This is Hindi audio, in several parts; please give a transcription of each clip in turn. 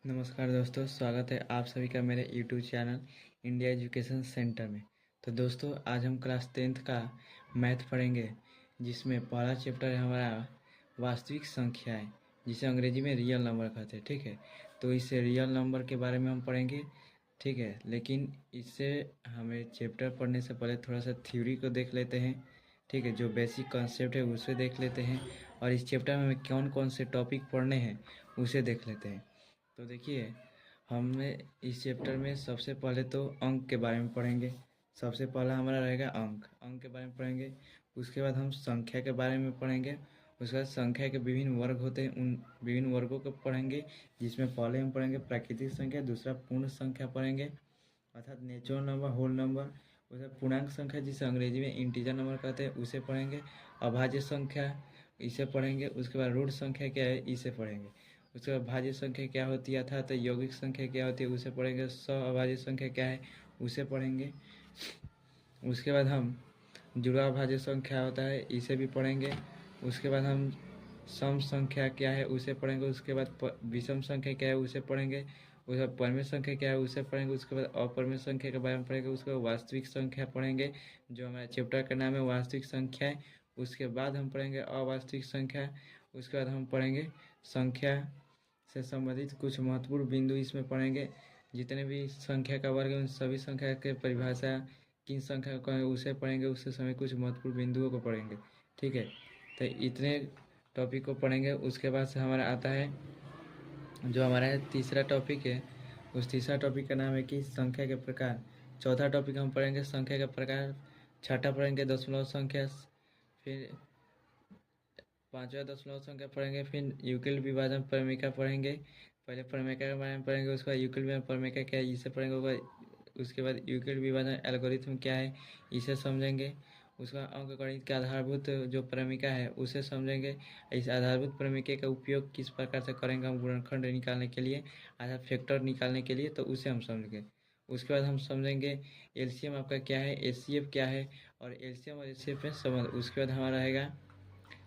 नमस्कार दोस्तों, स्वागत है आप सभी का मेरे YouTube channel India education centre में। तो दोस्तों, आज हम क्लास 10th का मैथ पढ़ेंगे, जिसमें पहला चैप्टर है हमारा वास्तविक संख्याएं, जिसे अंग्रेजी में रियल नंबर कहते हैं। ठीक है, तो इस रियल नंबर के बारे में हम पढ़ेंगे। ठीक है, लेकिन इससे हमें चैप्टर पढ़ने से पहले थोड़ा सा थ्योरी को देख लेते हैं। ठीक है, जो बेसिक कॉन्सेप्ट है उसे देख लेते हैं, और इस चैप्टर में हमें कौन कौन से टॉपिक पढ़ने हैं उसे देख लेते हैं। तो देखिए, हमें इस चैप्टर में सबसे पहले तो अंक के बारे में पढ़ेंगे। सबसे पहला हमारा रहेगा अंक अंक के बारे में पढ़ेंगे। उसके बाद हम संख्या के बारे में पढ़ेंगे। उसके बाद संख्या के विभिन्न वर्ग होते हैं, उन विभिन्न वर्गों को पढ़ेंगे, जिसमें पहले हम पढ़ेंगे प्राकृतिक संख्या, दूसरा पूर्ण संख्या पढ़ेंगे अर्थात नेचुरल नंबर, होल नंबर। उसके पूर्णांक संख्या, जिसे अंग्रेजी में इंटीजर नंबर कहते हैं, उसे पढ़ेंगे। अभाज्य संख्या, इसे पढ़ेंगे। उसके बाद ऋण संख्या क्या है, इसे पढ़ेंगे। उसके बाद भाज्य संख्या क्या होती है अर्थात यौगिक संख्या क्या होती है, उसे पढ़ेंगे। अभाज्य संख्या क्या है, उसे पढ़ेंगे। उसके बाद हम जुड़ा भाज्य संख्या होता है, इसे भी पढ़ेंगे। उसके बाद हम सम संख्या क्या है उसे पढ़ेंगे। उसके बाद विषम संख्या क्या है उसे पढ़ेंगे। उसके बाद परमेय संख्या क्या है उसे पढ़ेंगे। उसके बाद अपरमेय संख्या के बारे में पढ़ेंगे। उसके बाद वास्तविक संख्या पढ़ेंगे, जो हमारे चैप्टर का नाम है वास्तविक संख्या। उसके बाद हम पढ़ेंगे अवास्तविक संख्या। उसके बाद हम पढ़ेंगे संख्या से संबंधित कुछ महत्वपूर्ण बिंदु इसमें पढ़ेंगे। जितने भी संख्या का वर्ग है उन सभी संख्या के परिभाषा किन संख्या को है उसे पढ़ेंगे। उससे समय कुछ महत्वपूर्ण बिंदुओं को पढ़ेंगे। ठीक है, तो इतने टॉपिक को पढ़ेंगे। उसके बाद से हमारा आता है जो हमारा तीसरा टॉपिक है। उस तीसरा टॉपिक का नाम है कि संख्या के प्रकार। चौथा टॉपिक हम पढ़ेंगे संख्या के प्रकार। छठा पढ़ेंगे दशमलव संख्या। फिर पांचवा दशमलव संख्या पढ़ेंगे। फिर यूक्लिड विभाजन प्रमेयिका पढ़ेंगे। पहले प्रमेयिका के बारे में पढ़ेंगे, उसके बाद यूक्लिड विभाजन प्रमेयिका क्या है इसे पढ़ेंगे। उसके बाद यूक्लिड विभाजन एल्गोरिथम क्या है इसे समझेंगे। उसका अंकगणित के आधारभूत जो प्रमेयिका है उसे समझेंगे। इस आधारभूत प्रमेयिका का उपयोग किस प्रकार से करेंगे हम गुणनखंड निकालने के लिए, अर्थात फैक्टर निकालने के लिए, तो उसे हम समझेंगे। उसके बाद हम समझेंगे एलसीएम आपका क्या है, एचसीएफ क्या है, और एलसीएम और एचसीएफ में संबंध। उसके बाद हमारा रहेगा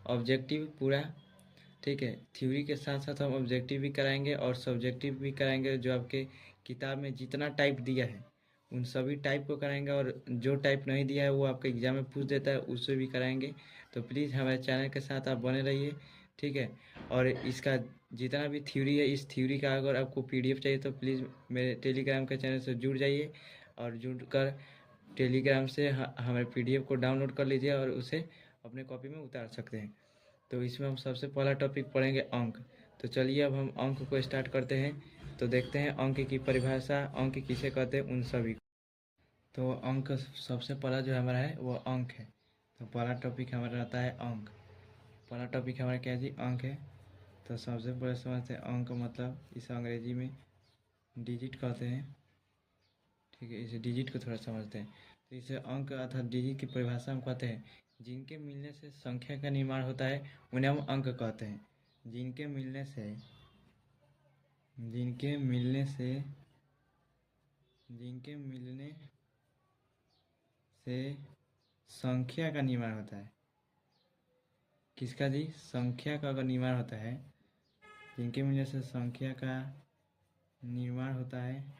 ऑब्जेक्टिव पूरा। ठीक है, थ्योरी के साथ साथ हम ऑब्जेक्टिव भी कराएंगे और सब्जेक्टिव भी कराएंगे। जो आपके किताब में जितना टाइप दिया है उन सभी टाइप को कराएंगे, और जो टाइप नहीं दिया है वो आपका एग्जाम में पूछ देता है उससे भी कराएंगे। तो प्लीज़ हमारे चैनल के साथ आप बने रहिए। ठीक है, और इसका जितना भी थ्योरी है, इस थ्योरी का अगर आपको पीडीएफ चाहिए तो प्लीज़ मेरे टेलीग्राम के चैनल से जुड़ जाइए, और जुड़कर टेलीग्राम से हमारे पीडीएफ को डाउनलोड कर लीजिए और उसे अपने कॉपी में उतार सकते हैं। तो इसमें हम सबसे पहला टॉपिक पढ़ेंगे अंक। तो चलिए अब हम अंक को स्टार्ट करते हैं। तो देखते हैं अंक की परिभाषा, अंक किसे कहते हैं उन सभी। तो अंक सबसे पहला जो हमारा है वो अंक है। तो पहला टॉपिक हमारा रहता है अंक। पहला टॉपिक हमारा क्या जी, अंक है। तो सबसे पहले समझते हैं अंक मतलब इसे अंग्रेजी में डिजिट कहते हैं। ठीक है, इसे डिजिट को थोड़ा समझते हैं। तो इसे अंक अर्थात डिजिट की परिभाषा हम कहते हैं जिनके मिलने से संख्या का निर्माण होता है, उन्हें हम अंक कहते हैं। जिनके मिलने से जिनके मिलने से जिनके मिलने से संख्या का निर्माण होता है। किसका जी, संख्या का अगर निर्माण होता है, जिनके मिलने से संख्या का निर्माण होता है,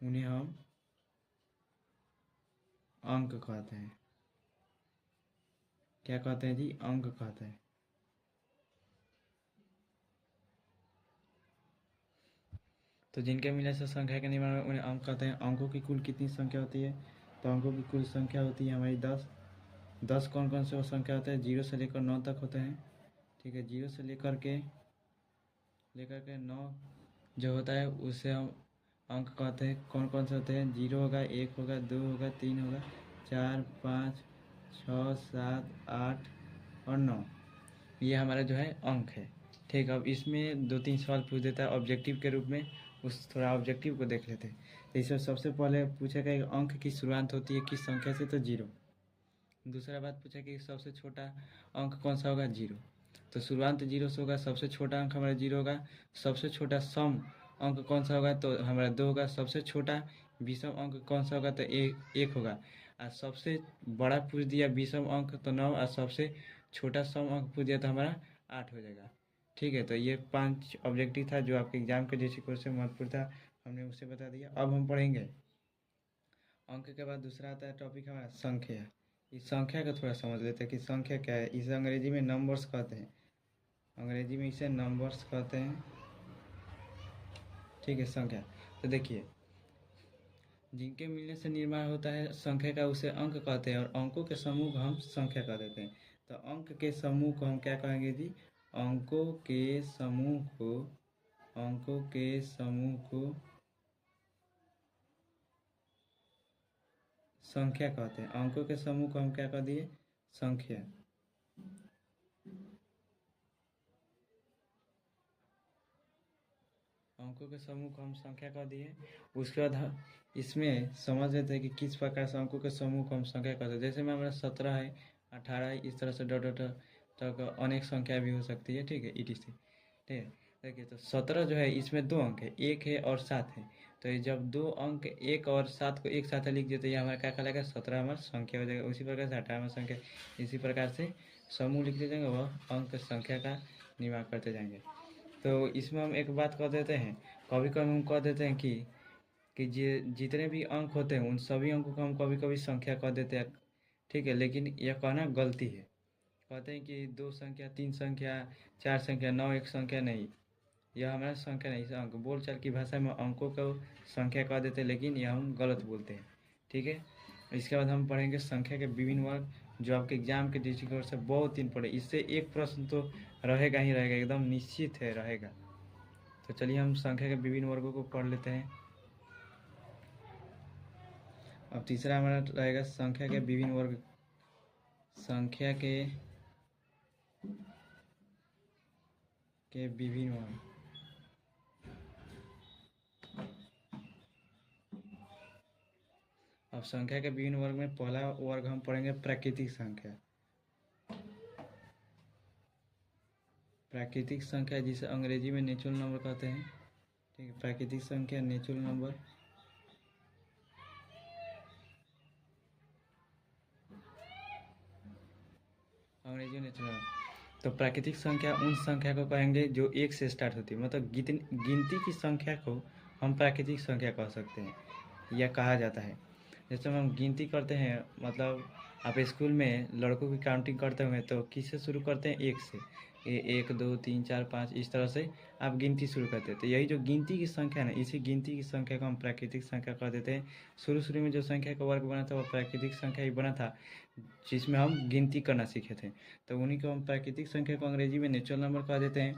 उन्हें हम अंक कहते हैं। क्या कहते हैं जी, अंक कहते हैं। तो जिनके मिलने से संख्या का निर्माण उन्हें अंक कहते हैं। अंकों की कुल कितनी संख्या होती है, तो अंकों की कुल संख्या होती है हमारी 10। 10 कौन कौन से वो संख्या होते हैं, 0 से लेकर 9 तक होते हैं। ठीक है, 0 से लेकर के 9 जो होता है उसे हम अंक कहते हैं। कौन कौन से होते हैं, 0 होगा, 1 होगा, 2 होगा, 3 होगा, 4, 5, 6, 7, 8 और 9, ये हमारा जो है अंक है। ठीक, अब इसमें 2-3 सवाल पूछ देता है ऑब्जेक्टिव के रूप में। उस थोड़ा ऑब्जेक्टिव को देख लेते हैं। तो इसमें सबसे पहले पूछेगा कि अंक की शुरुआत होती है किस संख्या से, तो 0। दूसरा बात पूछा कि सबसे छोटा अंक कौन सा होगा, 0। तो शुरुआत 0 से होगा, सबसे छोटा अंक हमारा 0 होगा। सबसे छोटा सम अंक कौन सा होगा, तो हमारा 2 होगा। सबसे छोटा विषम अंक कौन सा होगा, तो 1 होगा। और सबसे बड़ा पूछ दिया विषम अंक तो 9, और सबसे छोटा सम अंक पूछ दिया तो हमारा 8 हो जाएगा। ठीक है, तो ये 5 ऑब्जेक्टिव था जो आपके एग्जाम के दृष्टिकोण से महत्वपूर्ण था, हमने उसे बता दिया। अब हम पढ़ेंगे अंक के बाद दूसरा आता है टॉपिक हमारा संख्या। इस संख्या को थोड़ा समझ लेते हैं कि संख्या क्या है। इसे अंग्रेजी में नंबर्स कहते हैं, अंग्रेजी में इसे नंबर्स कहते हैं। ठीक है, संख्या। तो देखिए, जिनके मिलने से निर्माण होता है संख्या का उसे अंक कहते हैं, और अंकों के समूह को हम संख्या कह देते हैं। तो अंक के समूह को हम क्या कहेंगे जी? अंकों के समूह को, अंकों के समूह को संख्या कहते हैं। अंकों के समूह को हम क्या कह दिए? संख्या। अंकों के समूह को हम संख्या कह दिए। उसके बाद इसमें समझ लेते हैं कि किस प्रकार से अंकों के समूह को हम संख्या कहते हैं। जैसे में हमारा 17 है, 18 है, इस तरह से डॉट डॉट तक अनेक संख्या भी हो सकती है। ठीक है, ETC। ठीक है, देखिए तो 17 जो है इसमें 2 अंक है, 1 है और 7 है। तो ये जब 2 अंक 1 और 7 को एक साथ लिख देते हैं, हमारा क्या कहलाएगा? 17 हमारा संख्या हो जाएगा। उसी प्रकार से 18 हमारा संख्या। इसी प्रकार से समूह लिखते जाएंगे, वह अंक संख्या का निर्माण करते जाएंगे। तो इसमें हम एक बात कह देते हैं, कभी कभी हम कह देते हैं कि जितने भी अंक होते हैं उन सभी अंकों को हम कभी कभी संख्या कह देते हैं। ठीक है, लेकिन यह कहना गलती है। कहते हैं कि 2 संख्या, 3 संख्या, 4 संख्या, 9 एक संख्या नहीं, यह हमारा संख्या नहीं। इसे अंक बोलचाल की भाषा में अंकों को संख्या कह देते हैं, लेकिन यह हम गलत बोलते हैं। ठीक है, इसके बाद हम पढ़ेंगे संख्या के विभिन्न वर्ग, जो आपके एग्जाम के दृष्टिकोण से बहुत इंपॉर्टेंट। इससे एक प्रश्न तो रहेगा ही रहेगा, एकदम निश्चित है रहेगा। तो चलिए हम संख्या के विभिन्न वर्गों को पढ़ लेते हैं। अब तीसरा हमारा रहेगा संख्या के विभिन्न वर्ग। संख्या के विभिन्न वर्ग। अब संख्या के विभिन्न वर्ग में पहला वर्ग हम पढ़ेंगे प्राकृतिक संख्या। प्राकृतिक संख्या जिसे अंग्रेजी में नेचुरल नंबर कहते हैं। ठीक है, प्राकृतिक संख्या, नेचुरल नंबर। अंग्रेजी में नेचुरल नंबर। तो प्राकृतिक संख्या उन संख्या को कहेंगे जो 1 से स्टार्ट होती है, मतलब गिनती की संख्या को हम प्राकृतिक संख्या कह सकते हैं या कहा जाता है। जैसे हम गिनती करते हैं, मतलब आप स्कूल में लड़कों की काउंटिंग करते हुए तो किससे शुरू करते हैं? 1 से। 1 2 3 4 5 इस तरह से आप गिनती शुरू करते हैं। तो यही जो गिनती की संख्या है ना, इसी गिनती की संख्या को हम प्राकृतिक संख्या कह देते हैं। शुरू में जो संख्या का वर्ग बना था वो प्राकृतिक संख्या ही बना था, जिसमें हम गिनती करना सीखे थे। तो उन्हीं को हम प्राकृतिक संख्या को अंग्रेजी में नेचुरल नंबर कह देते हैं।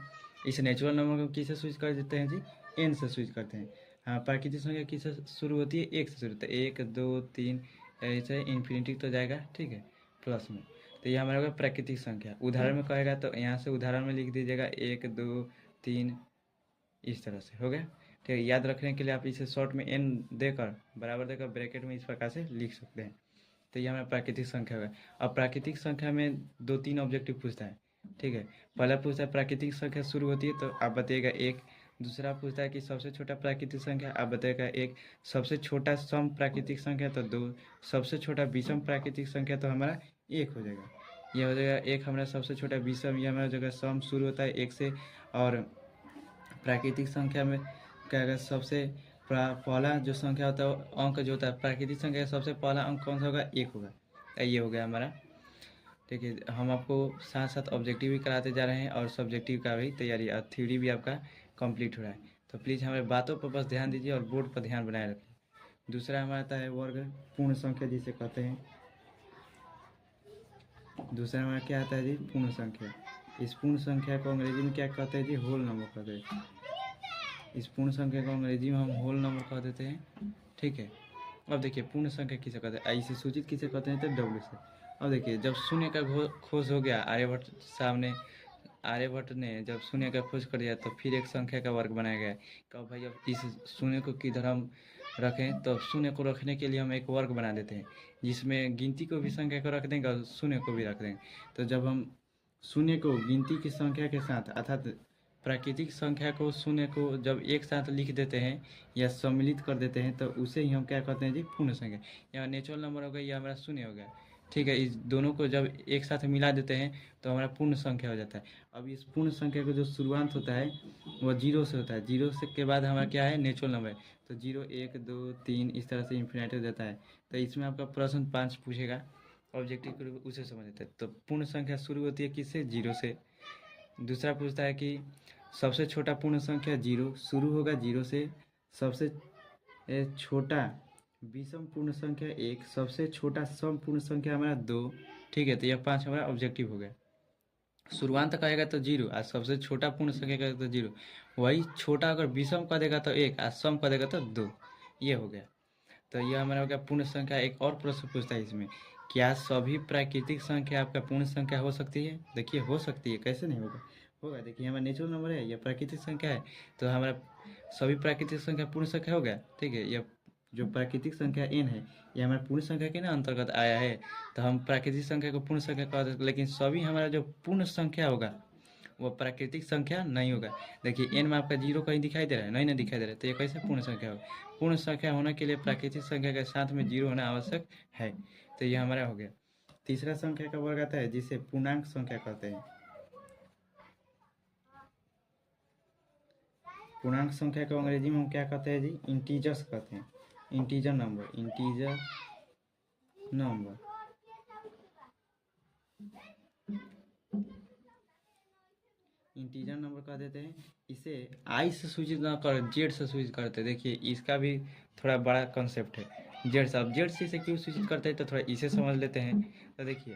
इस नेचुरल नंबर को किससे स्विच कर देते हैं जी? n से स्विच करते हैं। हाँ, प्राकृतिक संख्या किससे शुरू होती है? 1 से शुरू होती है। 1 2 3 ऐसे इन्फिनिटी तो जाएगा। ठीक है, प्लस में। तो ये हमारा होगा प्राकृतिक संख्या। उदाहरण में कहेगा तो यहाँ से उदाहरण में लिख दीजिएगा 1 2 3 इस तरह से। हो गया? ठीक है, याद रखने के लिए आप इसे शॉर्ट में n देकर बराबर देकर ब्रैकेट में इस प्रकार से लिख सकते हैं। तो ये हमारा प्राकृतिक संख्या है। अब प्राकृतिक संख्या में 2-3 ऑब्जेक्टिव पूछता है। ठीक है, पहला पूछता है प्राकृतिक संख्या शुरू होती है तो आप बताइएगा 1। दूसरा पूछता है कि सबसे छोटा प्राकृतिक संख्या, आप बताइएगा 1। सबसे छोटा सम प्राकृतिक संख्या तो 2। सबसे छोटा विषम प्राकृतिक संख्या तो हमारा 1 हो जाएगा। ये हो जाएगा 1 हमारा सबसे छोटा विषम, ये हमारा जगह सम शुरू होता है 1 से। और प्राकृतिक संख्या में क्या है? सबसे पहला जो संख्या होता है, अंक जो होता है प्राकृतिक संख्या का सबसे पहला अंक कौन सा होगा? 1 होगा। ये हो गया हमारा। ठीक है, हम आपको साथ साथ ऑब्जेक्टिव भी कराते जा रहे हैं और सब्जेक्टिव का भी तैयारी, और थ्योरी भी आपका कंप्लीट हो रहा है। तो प्लीज़ हमारे बातों पर बस ध्यान दीजिए और बोर्ड पर ध्यान बनाए रखिए। दूसरा हमारा आता है वर्ग पूर्ण संख्या जिसे कहते हैं। दूसरा हमारा क्या आता है जी? पूर्ण संख्या। इस पूर्ण संख्या को अंग्रेजी में क्या कहते हैं जी? होल नंबर कहते हैं। इस पूर्ण संख्या को अंग्रेजी में हम होल नंबर कह देते हैं। ठीक है, अब देखिए पूर्ण संख्या किसे कहते हैं? इसे सूचित किसे कहते हैं? तो W से। अब देखिए जब शून्य का खोज हो गया, आर्यभट्ट ने जब शून्य का खोज कर दिया तो फिर एक संख्या का वर्ग बनाया गया। कब भाई अब इस शून्य को किधर हम रखें? तो शून्य को रखने के लिए हम एक वर्ग बना देते हैं, जिसमें गिनती को भी संख्या को रख देंगे और शून्य को भी रख देंगे। तो जब हम शून्य को गिनती की संख्या के साथ अर्थात प्राकृतिक संख्या को शून्य को जब एक साथ लिख देते हैं या सम्मिलित कर देते हैं तो उसे ही हम क्या कहते हैं जी, पूर्ण संख्या। यहाँ नेचुरल नंबर हो गया, यह हमारा शून्य हो गया, ठीक है। इस दोनों को जब एक साथ मिला देते हैं तो हमारा पूर्ण संख्या हो जाता है। अब इस पूर्ण संख्या का जो शुरुआत होता है वह जीरो से होता है। जीरो से के बाद हमारा क्या है, नेचुरल नंबर है। तो 0 1 2 3 इस तरह से इन्फिनिटी हो जाता है। तो इसमें आपका प्रश्न 5 पूछेगा, ऑब्जेक्टिव के रूप उसे समझ लेते हैं। तो पूर्ण संख्या शुरू होती है किससे, जीरो से। दूसरा पूछता है कि सबसे छोटा पूर्ण संख्या जीरो, शुरू होगा जीरो से। सबसे छोटा विषम पूर्ण संख्या एक, सबसे छोटा सम पूर्ण संख्या हमारा दो, ठीक है। तो यह 5 हमारा ऑब्जेक्टिव हो गया। शुरुआत कहेगा तो जीरो, आज सबसे छोटा पूर्ण संख्या कहेगा तो जीरो, वही छोटा अगर विषम कर देगा तो एक, आज सम कर देगा तो दो, ये हो गया। तो यह हमारा हो गया पूर्ण संख्या। एक और प्रश्न पूछता है इसमें, क्या सभी प्राकृतिक संख्या आपका पूर्ण संख्या हो सकती है? देखिए हो सकती है, कैसे नहीं होगा, होगा। देखिए हमारा नेचुरल नंबर है, यह प्राकृतिक संख्या है, तो हमारा सभी प्राकृतिक संख्या पूर्ण संख्या हो गया, ठीक है। यह जो प्राकृतिक संख्या n है यह हमारे पूर्ण संख्या के ना अंतर्गत आया है, तो हम प्राकृतिक संख्या को पूर्ण संख्या कह देते। लेकिन सभी हमारा जो पूर्ण संख्या होगा वो प्राकृतिक संख्या नहीं होगा। देखिए n में आपका जीरो कहीं दिखाई दे रहा है, नहीं ना दिखाई दे रहा है, तो ये कैसे पूर्ण संख्या होगा? पूर्ण संख्या होने के लिए प्राकृतिक संख्या के साथ में जीरो होना आवश्यक है। तो ये हमारा हो गया। तीसरा संख्या का वर्ग आता है जिसे पूर्णांक संख्या कहते हैं। पूर्णांक संख्या को अंग्रेजी में हम क्या कहते हैं जी, इंटीजर्स कहते हैं। Integer number, integer number. Integer number कह देते हैं। इसे आई से सूचित ना कर, जेड से सूचित करते हैं। देखिए इसका भी थोड़ा बड़ा कॉन्सेप्ट है, जेड से। अब जेड से इसे क्यों सूचित करते हैं तो थोड़ा इसे समझ लेते हैं। तो देखिए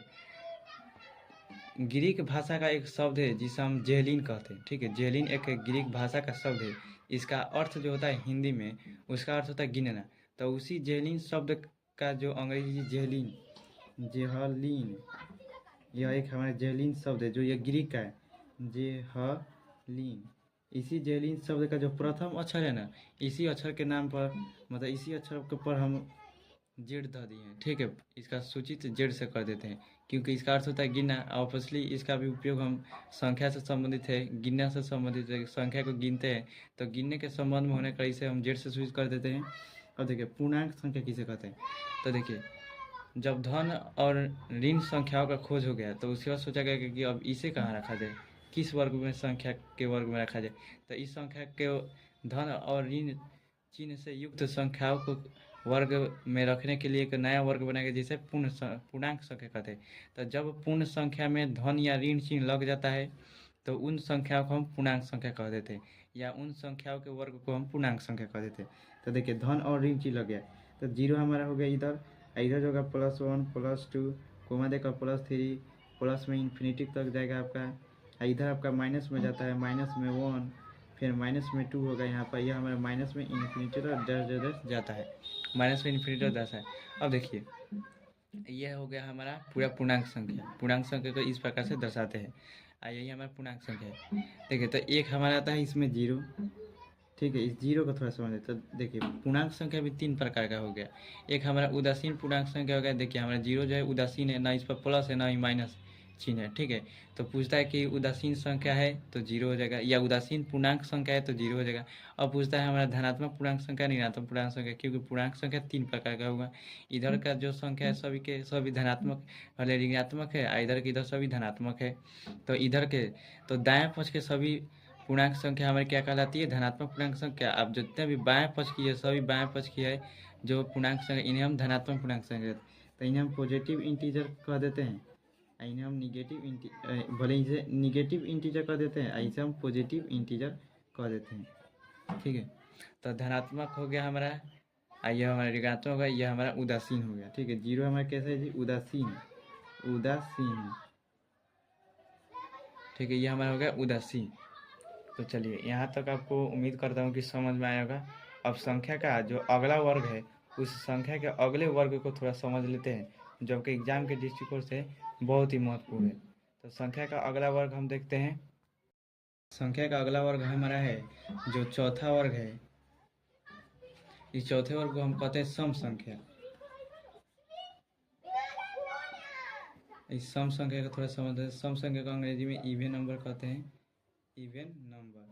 ग्रीक भाषा का एक शब्द है जिसे हम जेलिन कहते हैं, ठीक है। जेलिन एक ग्रीक भाषा का शब्द है। इसका अर्थ जो होता है हिंदी में, उसका अर्थ होता है गिनना। तो उसी जेलिन शब्द का जो अंग्रेजी जेलिन, जेहलिन, यह एक हमारा जेलिन शब्द है जो यह ग्रीक का है, जेहलिन। इसी जेलिन शब्द का जो प्रथम अक्षर है ना, इसी अक्षर के नाम पर, मतलब इसी अक्षर के पर हम जेड ध दिए हैं, ठीक है। इसका सूचित जेड से कर देते हैं क्योंकि इसका अर्थ होता है गिनना। ऑब्वियसली इसका भी उपयोग हम संख्या से संबंधित है, गिनना से संबंधित है। संख्या को गिनते हैं तो गिनने के संबंध में होने का इसे हम जेड से सूचित कर देते हैं। अब देखिए पूर्णांक संख्या किसे कहते हैं। तो देखिए जब धन और ऋण संख्याओं का खोज हो गया तो उसके बाद सोचा गया कि अब इसे कहाँ रखा जाए, किस वर्ग में, संख्या के वर्ग में रखा जाए। तो इस संख्या के धन और ऋण चिन्ह से युक्त संख्याओं को वर्ग में रखने के लिए एक नया वर्ग बनाया गया जिसे पूर्णांक संख्या कहते हैं। तो जब पूर्ण संख्या में धन या ऋण चिन्ह लग जाता है तो उन संख्याओं को हम पूर्णांक संख्या कह देते हैं, या उन संख्याओं के वर्ग को हम पूर्णांक संख्या कह देते हैं। तो देखिए धन और ऋण चिन्ह लग गया तो जीरो हमारा हो गया इधर, इधर जो होगा +1 +2 कोमा देकर +3, प्लस में इन्फिनिटी तक जाएगा आपका। इधर आपका माइनस में जाता है, माइनस में 1, फिर माइनस में 2 होगा यहाँ पर। यह हमारा माइनस में इन्फिनिटी तक 10 जाता है, माइनस में इन्फिनिटी तक 10 है। अब देखिए यह हो गया हमारा पूरा पूर्णांक संख्या। पूर्णांक संख्या को इस प्रकार से दर्शाते हैं, यही हमारा पूर्णांक संख्या है। देखिए तो एक हमारा आता है इसमें जीरो, ठीक है। इस जीरो को थोड़ा समझ तो देखिए पूर्णांक संख्या भी 3 प्रकार का हो गया। एक हमारा उदासीन पूर्णांक संख्या हो गया। देखिए हमारा जीरो जो है उदासीन है, ना इस पर प्लस है ना ही माइनस चिन्ह है, ठीक है। तो पूछता है कि उदासीन संख्या है तो जीरो हो जाएगा, या उदासीन पूर्णांक संख्या है तो जीरो हो जाएगा। अब पूछता है हमारा धनात्मक पूर्णांक संख्या, ऋणात्मक पूर्णांक संख्या, क्योंकि पूर्णांक संख्या 3 प्रकार का होगा। इधर का जो संख्या है सभी के सभी धनात्मक वाले ऋणात्मक है, इधर के इधर सभी धनात्मक है। तो इधर के तो दाएं पक्ष के सभी पूर्णांक संख्या हमारी क्या कहलाती है, धनात्मक पूर्णांक संख्या। अब जितने भी बाएं पक्ष की है सभी बाएं पक्ष की है जो पूर्णांक संख्या, इन्हें हम धनात्मक पूर्णांक संख्या, तो इन्हें हम पॉजिटिव इंटीजर कह देते हैं। इन्हें हम भले इसे निगेटिव इंटीजर कह देते हैं, इसे हम पॉजिटिव इंटीजर कह देते हैं, ठीक है। तो धनात्मक हो गया हमारा, यह हमारा ऋणात्मक होगा, यह हमारा उदासीन हो गया, ठीक है। जीरो हमारा कैसे है जी, उदासीन, उदासीन, ठीक है। यह हमारा हो गया उदासीन। तो चलिए यहाँ तक आपको उम्मीद करता हूँ कि समझ में आया होगा। अब संख्या का जो अगला वर्ग है उस संख्या के अगले वर्ग को थोड़ा समझ लेते हैं जो कि एग्जाम के दृष्टिकोण से बहुत ही महत्वपूर्ण है। तो संख्या का अगला वर्ग हम देखते हैं। संख्या का अगला वर्ग हमारा है जो चौथा वर्ग है। इस चौथे वर्ग को हम कहते हैं सम संख्या। इस सम संख्या को थोड़ा समझते हैं। सम संख्या को अंग्रेजी में इवन नंबर कहते हैं। इवन नंबर,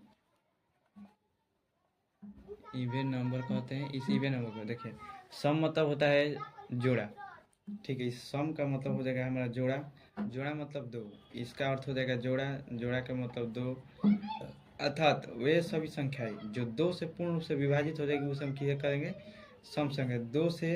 इवन नंबर कहते हैं इस इवन नंबर को। देखिए सम मतलब होता है जोड़ा, ठीक है। इस सम का मतलब हो जाएगा हमारा जोड़ा, जोड़ा मतलब दो, इसका अर्थ हो जाएगा जोड़ा, जोड़ा का मतलब दो। अर्थात वे सभी संख्याएं जो दो से पूर्ण रूप से विभाजित हो जाएगी उसे हम क्या करेंगे, सम संख्या। दो से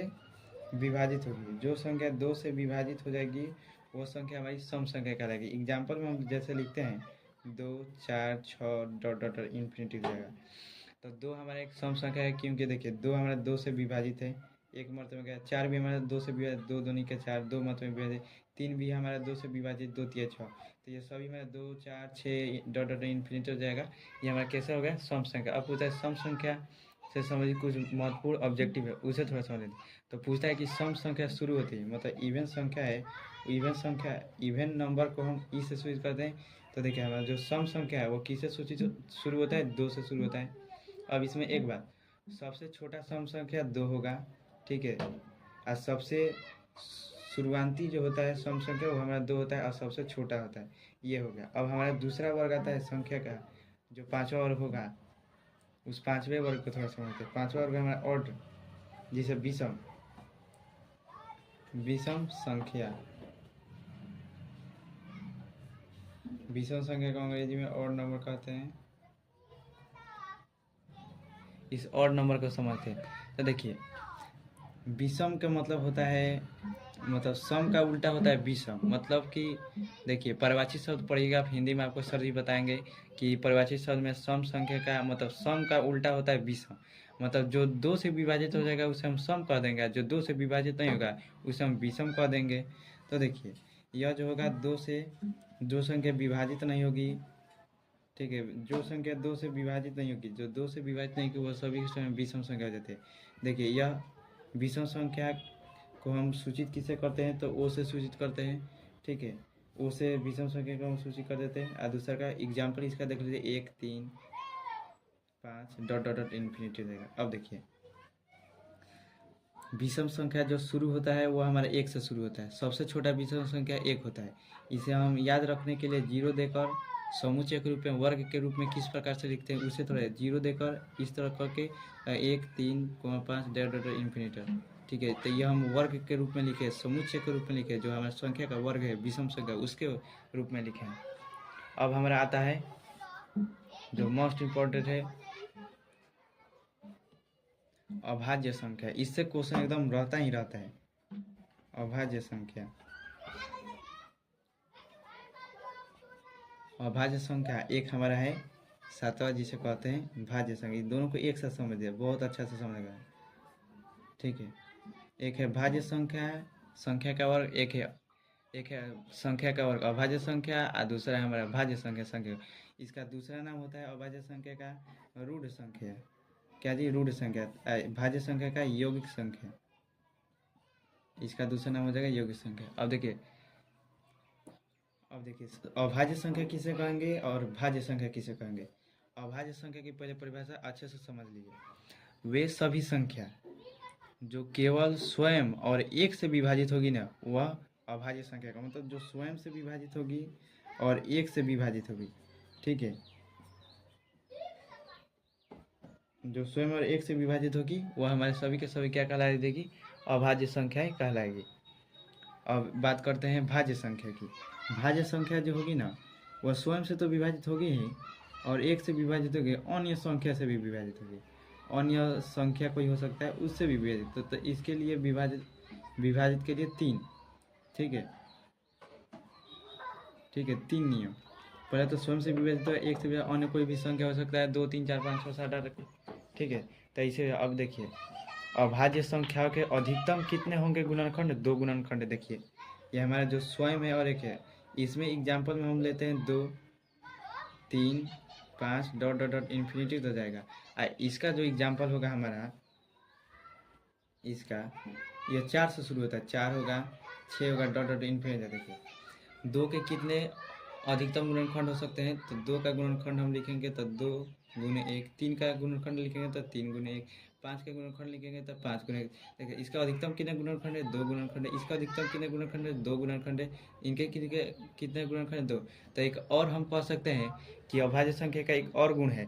विभाजित होगी, जो संख्या दो से विभाजित हो जाएगी वो संख्या हमारी सम संख्या कहलाएगी। एग्जाम्पल में हम जैसे लिखते हैं 2 4 6 डॉट डॉट इन्फिनिटी हो जाएगा। तो दो हमारा एक सम संख्या है, क्योंकि देखिए दो हमारा दो से विभाजित है, एक मतलब में क्या, चार भी हमारा दो से विभाजित, दो दूनी के चार, दो मतलब में विभाजित, तीन भी हमारा दो से विभाजित, दो तिया छः। तो ये सभी हमारा 2 4 6 डॉट डॉट इन्फिनिटी हो जाएगा। ये हमारा कैसे हो गया, सम संख्या। अब पूछता है सम संख्या से समझिए कुछ महत्वपूर्ण ऑब्जेक्टिव है, उसे थोड़ा समझ लेते। तो पूछता है कि सम संख्या शुरू होती है, मतलब इवन संख्या है, इवन संख्या, इवन नंबर को हम ई से सूचित करते हैं। तो देखिए हमारा जो सम संख्या है वो किससे सूचित शुरू होता है, दो से शुरू होता है। अब इसमें एक बात, सबसे छोटा सम संख्या दो होगा, ठीक है। और सबसे शुरुआती जो होता है सम संख्या वो हमारा दो होता है और सबसे छोटा होता है, ये हो गया। अब हमारा दूसरा वर्ग आता है संख्या का, जो पांचवा वर्ग होगा, उस पांचवें वर्ग को थोड़ा समझते हैं। पांचवा वर्ग हमारा ऑड, जिसे विषम, विषम संख्या, विषम संख्या को अंग्रेजी में ऑड नंबर कहते हैं। इस ऑड नंबर को समझते हैं। तो देखिए विषम का मतलब होता है, मतलब सम का उल्टा होता है विषम, मतलब कि देखिए परिभाषित शब्द पढ़िएगा आप, हिंदी में आपको सर जी बताएंगे कि परिभाषित शब्द में सम संख्या का मतलब सम का उल्टा होता है विषम। मतलब जो दो से विभाजित हो जाएगा उसे हम सम कह देंगे, जो दो से विभाजित नहीं होगा उसे हम विषम कह देंगे। तो देखिए यह जो होगा दो से, जो संख्या विभाजित नहीं होगी, ठीक है, जो संख्या दो से विभाजित नहीं होगी, जो दो से विभाजित नहीं होगी वो सभी के समय विषम संख्या हो जाते हैं। देखिए यह विषम संख्या को हम सूचित किससे करते हैं, तो ओ से सूचित करते हैं, ठीक है। ओ से विषम संख्या को हम सूचित कर देते हैं। और दूसरा का एग्जाम्पल इसका देख लीजिए, 1 3 5 डॉट डॉट डॉट इन्फिनिटी हो जाएगा। अब देखिए विषम संख्या जो शुरू होता है वो हमारा एक से शुरू होता है, सबसे छोटा विषम संख्या एक होता है। इसे हम याद रखने के लिए जीरो देकर समुच्चय के रूप में, वर्ग के रूप में किस प्रकार से लिखते हैं उसे थोड़ा जीरो देकर इस तरह करके 1 3 5 डॉट डॉट इन्फिनिटी, ठीक है। तो यह हम वर्ग के रूप में लिखे, समुच्चय के रूप में लिखे, जो हमारा संख्या का वर्ग है विषम संख्या उसके रूप में लिखे हैं। अब हमारा आता है जो मोस्ट इम्पोर्टेंट है, अभाज्य संख्या। इससे क्वेश्चन एकदम रहता ही रहता है, अभाज्य संख्या। अभाज्य संख्या एक हमारा है सातवां, जिसे कहते हैं भाज्य संख्या। इन दोनों को एक साथ समझ दिया, बहुत अच्छा से समझेगा, ठीक है। एक है भाज्य संख्या, संख्या का वर्ग, एक है संख्या का वर्ग अभाज्य संख्या, और दूसरा है हमारा भाज्य संख्या, संख्या। इसका दूसरा नाम होता है अभाज्य संख्या का रूढ़ संख्या। क्या जी, रूढ़ संख्या। भाज्य संख्या का यौगिक संख्या, इसका दूसरा नाम हो जाएगा यौगिक संख्या। अब देखिए अभाज्य संख्या किसे कहेंगे और भाज्य संख्या किसे कहेंगे। अभाज्य संख्या की पहले परिभाषा अच्छे से समझ लीजिए, वे सभी संख्या जो केवल स्वयं और एक से विभाजित होगी ना, वह अभाज्य संख्या का मतलब जो स्वयं से विभाजित होगी और एक से विभाजित होगी, ठीक है। जो स्वयं और एक से विभाजित होगी वह हमारे सभी के सभी क्या कहलाई देगी, अभाज्य संख्याएं कहलाएगी। अब बात करते हैं भाज्य संख्या की। भाज्य संख्या जो होगी ना, वह स्वयं से तो विभाजित होगी ही और एक से विभाजित होगी, अन्य संख्या से भी विभाजित होगी। अन्य संख्या कोई हो सकता है उससे भी विभाजित, तो इसके लिए विभाजित के लिए तीन, ठीक है, ठीक है, तीन नियम। पहले तो स्वयं से विभाजित हो, एक से विभाजित अन्य कोई भी संख्या हो सकता है, 2 3 4 5 6 7 8, ठीक है। तो इसे अब देखिए अभाज्य संख्याओं के अधिकतम कितने होंगे गुणनखंड, 2 गुणनखंड। देखिए ये हमारा जो स्वयं है और एक है, इसमें एग्जाम्पल में हम लेते हैं 2 3 5 डॉट डॉट डॉट इन्फिनिटी हो जाएगा। और इसका जो एग्जाम्पल होगा हमारा, इसका ये 4 से शुरू होता है, 4 होगा 6 होगा डॉट डॉट इन्फिनिटी। देखिए 2 के कितने अधिकतम गुणनखंड हो सकते हैं, तो 2 का गुणनखंड हम लिखेंगे तो 2 गुने 1, 3 का गुणनखंड लिखेंगे तो 3 गुने 1, 5 के गुणनखंड लिखेंगे तब 5 गुना, देखिए इसका अधिकतम कितने गुणनखंड है, 2 गुणनखंड है। इसका अधिकतम कितने गुणनखंड है, 2 गुणनखंड है। इनके कितने गुणनखंड है, 2। तो एक और हम कह सकते हैं कि अभाज्य संख्या का एक और गुण है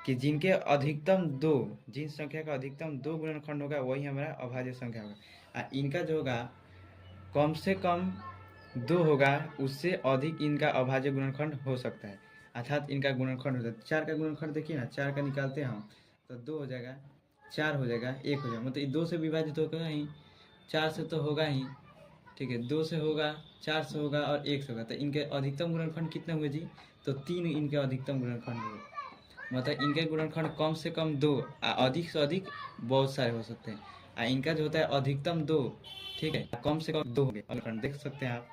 कि जिनके अधिकतम 2, जिन संख्या का अधिकतम 2 गुणनखंड होगा वही हमारा अभाज्य संख्या होगा। इनका जो होगा कम से कम 2 होगा, उससे अधिक इनका अभाज्य गुणनखंड हो सकता है, अर्थात इनका गुणनखंड हो जाता है। 4 का गुणनखंड देखिए ना, 4 का निकालते हैं हम तो 2 हो जाएगा, 4 हो जाएगा, 1 हो जाएगा, मतलब 2 से विभाजित होगा ही, 4 से तो होगा ही, ठीक है, 2 से होगा, 4 से होगा और 1 से होगा। तो इनके अधिकतम गुणनखंड कितने हुए जी, तो 3 इनके अधिकतम गुणनखंड हुए। मतलब इनके गुणनखंड कम से कम 2, अधिक से अधिक बहुत सारे हो सकते हैं। इनका जो होता है अधिकतम 2, ठीक है, कम से कम 2 होंगे, देख सकते हैं आप,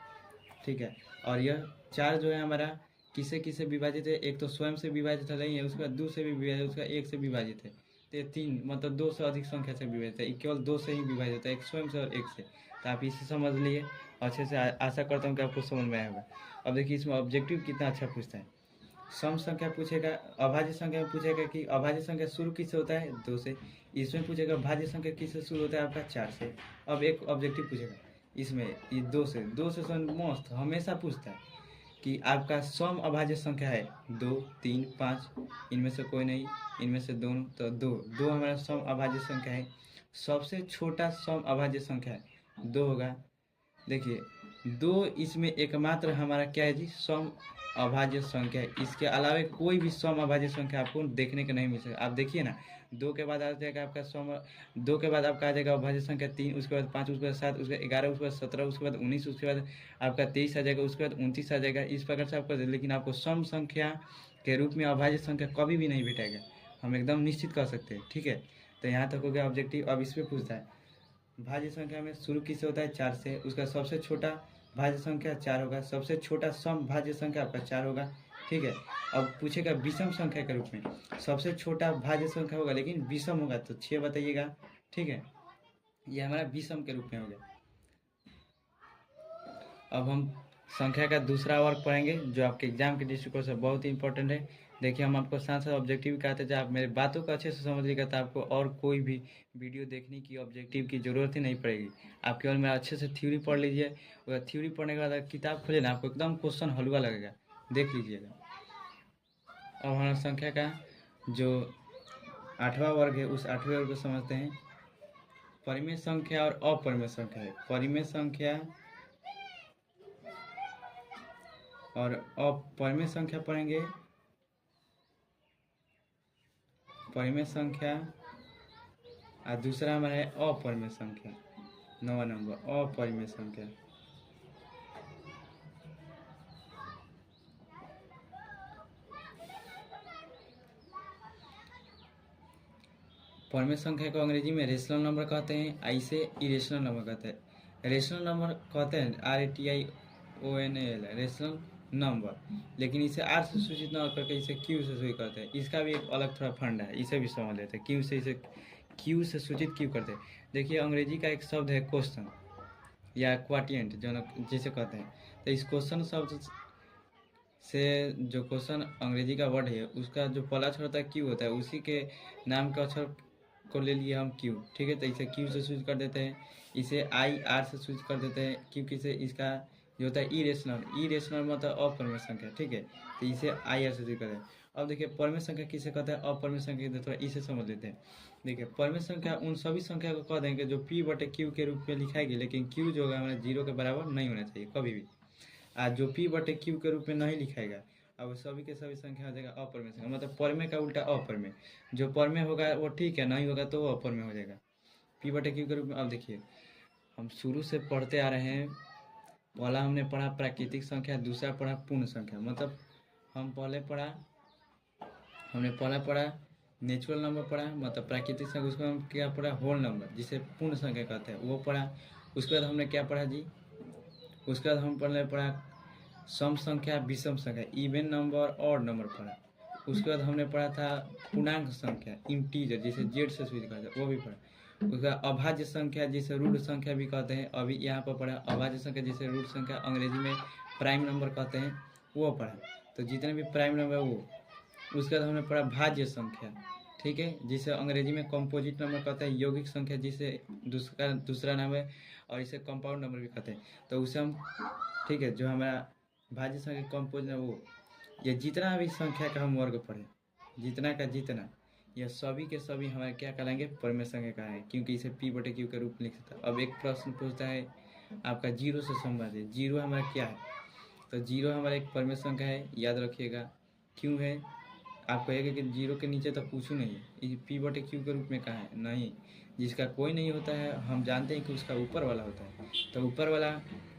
ठीक है। और यह 4 जो है हमारा किसे किसे विभाजित है, एक तो स्वयं से विभाजित नहीं है, उसके बाद 2 से भी विभाजित, उसका 1 से विभाजित है, तो ये 3, मतलब 2 से अधिक संख्या से विभाजित है, केवल 2 से ही विभाजित होता है, एक स्वयं से और 1 से। तो आप इसे समझ लिए अच्छे से, आशा करता हूँ कि आपको समझ में आया होगा। अब देखिए इसमें ऑब्जेक्टिव कितना अच्छा पूछता है। सम संख्या पूछेगा, अभाज्य संख्या में पूछेगा कि अभाज्य संख्या शुरू किससे होता है, 2 से। इसमें पूछेगा भाज्य संख्या किससे शुरू होता है, आपका 4 से। अब एक ऑब्जेक्टिव पूछेगा इसमें, ये 2 से, मस्त हमेशा पूछता है कि आपका सम अभाज्य संख्या है 2, 3, 5, इनमें से कोई नहीं, इनमें से दोनों, तो 2 हमारा सम अभाज्य संख्या है। सबसे छोटा सम अभाज्य संख्या है 2 होगा। देखिए 2 इसमें एकमात्र हमारा क्या है जी, सम अभाज्य संख्या है। इसके अलावा कोई भी सम अभाज्य संख्या आपको देखने को नहीं मिल सकता। आप देखिए ना, 2 के बाद आ जाएगा आपका सम, 2 के बाद आपका आ जाएगा अभाज्य संख्या 3, उसके बाद 5, उसके बाद 7, उसके बाद 11, उसके बाद 17, उसके बाद 19, उसके बाद आपका 23 आ जाएगा, उसके बाद 29 आ जाएगा। इस प्रकार से आपको, लेकिन आपको सम संख्या के रूप में अभाज्य संख्या कभी भी नहीं भेटेगा, हम एकदम निश्चित कर सकते हैं, ठीक है। तो यहाँ तक हो गया ऑब्जेक्टिव। अब इस पर पूछता है भाज्य संख्या में शुरू किससे होता है, 4 से। उसका सबसे छोटा भाज्य संख्या 4 होगा, सबसे छोटा सम भाज्य संख्या आपका 4 होगा, ठीक है। अब पूछेगा विषम संख्या के रूप में, सबसे छोटा भाज्य संख्या होगा लेकिन विषम होगा, तो 6 बताइएगा, ठीक है। ये हमारा विषम के रूप में हो गया। अब हम संख्या का दूसरा वर्ग पढ़ेंगे जो आपके एग्जाम के दृष्टिकोण से बहुत ही इंपॉर्टेंट है। देखिए हम आपको साथ साथ ऑब्जेक्टिव भी कहते हैं, जब आप मेरे बातों को अच्छे से समझिएगा तो आपको और कोई भी वीडियो देखने की, ऑब्जेक्टिव की ज़रूरत ही नहीं पड़ेगी। आप केवल मेरा अच्छे से थ्योरी पढ़ लीजिए, और थ्योरी पढ़ने के बाद किताब खोले ना, आपको एकदम क्वेश्चन हलवा लगेगा, देख लीजिएगा। अब हमारा संख्या का जो 8वां वर्ग है, उस 8वें वर्ग को समझते हैं। परिमेय संख्या और अपरिमेय संख्या है। परिमेय संख्या और अपरिमेय संख्या पढ़ेंगे। परिमेय संख्या और दूसरा हमारा है अपरिमेय संख्या। 9वां नंबर अपरिमेय संख्या। परिमेय संख्या को अंग्रेजी में रेशनल नंबर कहते हैं, इसे इरेशनल नंबर कहते हैं। रेशनल नंबर कहते हैं RATIONAL, रेशनल नंबर, लेकिन इसे आर से सूचित न करके इसे क्यू से सूचित करते हैं। इसका भी एक अलग थोड़ा फंडा है, इसे भी समझ लेते हैं। क्यू से, इसे क्यू से सूचित क्यों करते हैं। देखिए अंग्रेजी का एक शब्द है क्वेश्चन या क्वाटियंट जो जिसे कहते हैं। तो इस क्वेश्चन शब्द से, जो क्वेश्चन अंग्रेजी का वर्ड है उसका जो पहला अक्षर होता है क्यू होता है, उसी के नाम का अक्षर को ले लिए हम क्यू, ठीक है। तो इसे क्यू से सूचित कर देते हैं, इसे IR से सूचित कर देते हैं, क्योंकि से इसका जो होता है इरेशनल मतलब अपरिमेय संख्या, ठीक है। तो इसे IR से सूचित करते हैं। अब देखिए परिमेय संख्या किसे कहते हैं, अपरिमेय संख्या थोड़ा इसे समझ लेते हैं। देखिए परिमेय संख्या उन सभी संख्या को कह देंगे जो P/Q के रूप में लिखाएगी, लेकिन Q जो होगा हमारा 0 के बराबर नहीं होना चाहिए कभी भी। आज जो P/Q के रूप में नहीं लिखाएगा, अब सभी के सभी संख्या हो जाएगा अपरिमेय संख्या, मतलब परिमेय का उल्टा अपरिमेय। जो परिमेय होगा वो ठीक है, नहीं होगा तो वो अपरिमेय हो जाएगा P/Q के रूप में। अब देखिए हम शुरू से पढ़ते आ रहे हैं, पहला हमने पढ़ा प्राकृतिक संख्या, दूसरा पढ़ा पूर्ण संख्या। मतलब हम हमने पहला पढ़ा नेचुरल नंबर पढ़ा, मतलब प्राकृतिक संख्या, उसको हम क्या पढ़ा, होल नंबर जिसे पूर्ण संख्या कहते हैं, वो पढ़ा। उसके बाद हमने क्या पढ़ा जी, उसके बाद हम पढ़ा सम संख्या, विषम संख्या, इवन नंबर, ऑड नंबर पढ़ा। उसके बाद हमने पढ़ा था पूर्णांक संख्या, इंटीजर जिसे जेड से सूचित करते हैं, वो भी पढ़ा। उसके बाद अभाज्य संख्या जिसे रूट संख्या भी कहते हैं, अभी यहाँ पर पढ़ा अभाज्य संख्या जिसे रूट संख्या अंग्रेजी में प्राइम नंबर कहते हैं, वो पढ़ा। तो जितने भी प्राइम नंबर वो। उसके बाद हमने पढ़ा भाज्य संख्या, ठीक है, जिसे अंग्रेजी में कंपोजिट नंबर कहते हैं, यौगिक संख्या जिसे दूसरा नाम है, और इसे कंपाउंड नंबर भी कहते हैं। तो उसे हम, ठीक है, जो हमारा भाज्य संख्या कंपोजिट है वो, ये जितना भी संख्या का हम वर्ग पढ़े, जितना का जितना, यह सभी के सभी हमारे क्या कहलाएंगे, परमेय संख्या का है, क्योंकि इसे P/Q के रूप में लिख सकता है। अब एक प्रश्न पूछता है आपका जीरो से संबंधित, जीरो हमारा क्या है, तो जीरो हमारा एक परमेय संख्या है, याद रखिएगा। क्यों है, आप कहेंगे कि जीरो के नीचे तो कुछ नहीं है, ये P/Q के रूप में कहाँ है, नहीं, जिसका कोई नहीं होता है हम जानते हैं कि उसका ऊपर वाला होता है। तो ऊपर वाला